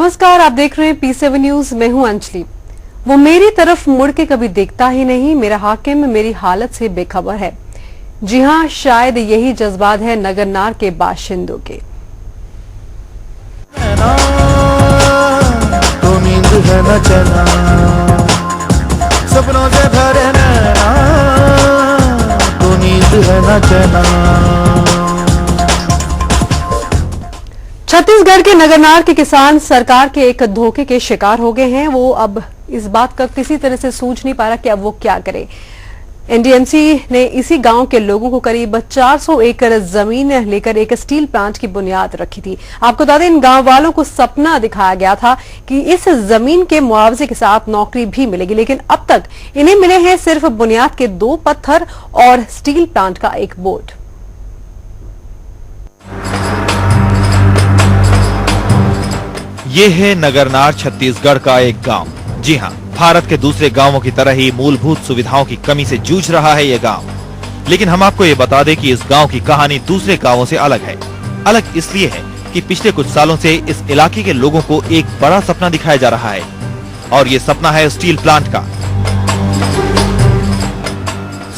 नमस्कार, आप देख रहे हैं P7 न्यूज। मैं हूं अंजलि। वो मेरी तरफ मुड़ के कभी देखता ही नहीं, मेरा हाकिम मेरी हालत से बेखबर है। जी हां, शायद यही जज्बात है नगरनार के बाशिंदों के। तो नींद है न चला, सपनों से भरे नैना, तो नींद है न चला। छत्तीसगढ़ के नगरनार के किसान सरकार के एक धोखे के शिकार हो गए हैं। वो अब इस बात का किसी तरह से सूझ नहीं पा रहा कि अब वो क्या करे। एनडीएमसी ने इसी गांव के लोगों को करीब 400 एकड़ जमीन लेकर एक स्टील प्लांट की बुनियाद रखी थी। आपको बता दें, इन गांव वालों को सपना दिखाया गया था कि इस जमीन के मुआवजे के साथ नौकरी भी मिलेगी, लेकिन अब तक इन्हें मिले हैं सिर्फ बुनियाद के 2 पत्थर और स्टील प्लांट का एक बोर्ड। ये है नगरनार छत्तीसगढ़ का एक गांव। जी हां, भारत के दूसरे गांवों की तरह ही मूलभूत सुविधाओं की कमी से जूझ रहा है ये गांव। लेकिन हम आपको ये बता दें कि इस गांव की कहानी दूसरे गांवों से अलग है। अलग इसलिए है कि पिछले कुछ सालों से इस इलाके के लोगों को एक बड़ा सपना दिखाया जा रहा है, और ये सपना है स्टील प्लांट का।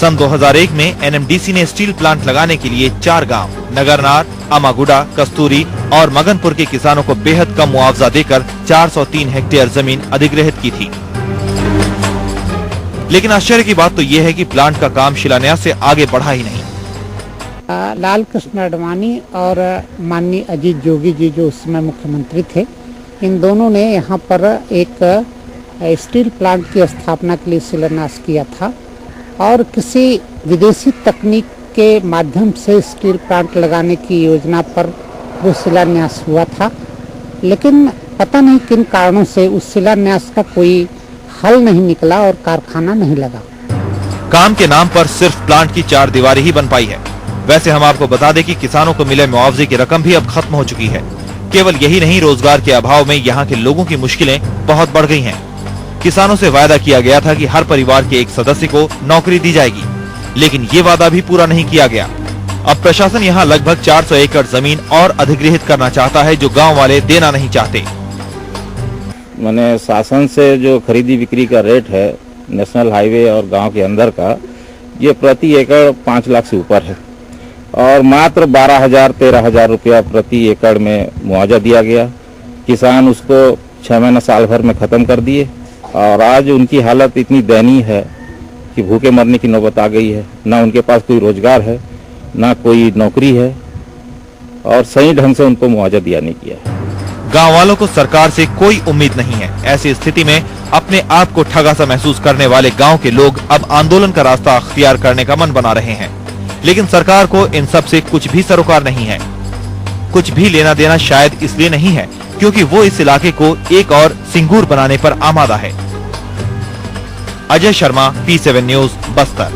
सन 2001 में एनएमडीसी ने स्टील प्लांट लगाने के लिए 4 गांव नगरनार, अमागुड़ा, कस्तूरी और मगनपुर के किसानों को बेहद कम मुआवजा देकर 403 हेक्टेयर जमीन अधिग्रहित की थी। लेकिन आश्चर्य की बात तो यह है कि प्लांट का काम शिलान्यास से आगे बढ़ा ही नहीं। लाल कृष्ण आडवाणी और माननीय अजीत जोगी जी जो उस समय मुख्यमंत्री थे, इन दोनों ने यहाँ पर एक स्टील प्लांट की स्थापना के लिए शिलान्यास किया था, और किसी विदेशी तकनीक के माध्यम से स्टील प्लांट लगाने की योजना पर वो शिलान्यास हुआ था। लेकिन पता नहीं किन कारणों से उस शिलान्यास का कोई हल नहीं निकला और कारखाना नहीं लगा। काम के नाम पर सिर्फ प्लांट की 4 दीवारी ही बन पाई है। वैसे हम आपको बता दें कि किसानों को मिले मुआवजे की रकम भी अब खत्म हो चुकी है। केवल यही नहीं, रोजगार के अभाव में यहाँ के लोगों की मुश्किलें बहुत बढ़ गई हैं। किसानों से वायदा किया गया था कि हर परिवार के एक सदस्य को नौकरी दी जाएगी, लेकिन ये वादा भी पूरा नहीं किया गया। अब प्रशासन यहाँ लगभग 400 एकड़ जमीन और अधिग्रहित करना चाहता है, जो गांव वाले देना नहीं चाहते। मैंने शासन से जो खरीदी बिक्री का रेट है नेशनल हाईवे और गांव के अंदर का, ये प्रति एकड़ 5 लाख से ऊपर है, और मात्र 12,000-13,000 रुपया प्रति एकड़ में मुआवजा दिया गया। किसान उसको 6 महीना साल भर में खत्म कर दिए, और आज उनकी हालत इतनी दयनीय है कि भूखे मरने की नौबत आ गई है। ना उनके पास कोई रोजगार है, ना कोई नौकरी है, और सही ढंग से उनको मुआवजा दिया नहीं गया है। गांव वालों को सरकार से कोई उम्मीद नहीं है। ऐसी स्थिति में अपने आप को ठगा सा महसूस करने वाले गांव के लोग अब आंदोलन का रास्ता अख्तियार करने का मन बना रहे हैं। लेकिन सरकार को इन सब से कुछ भी सरोकार नहीं है। कुछ भी लेना देना शायद इसलिए नहीं है क्योंकि वो इस इलाके को एक और सिंगूर बनाने पर आमादा है। Ajay Sharma, P7 news, Bastar.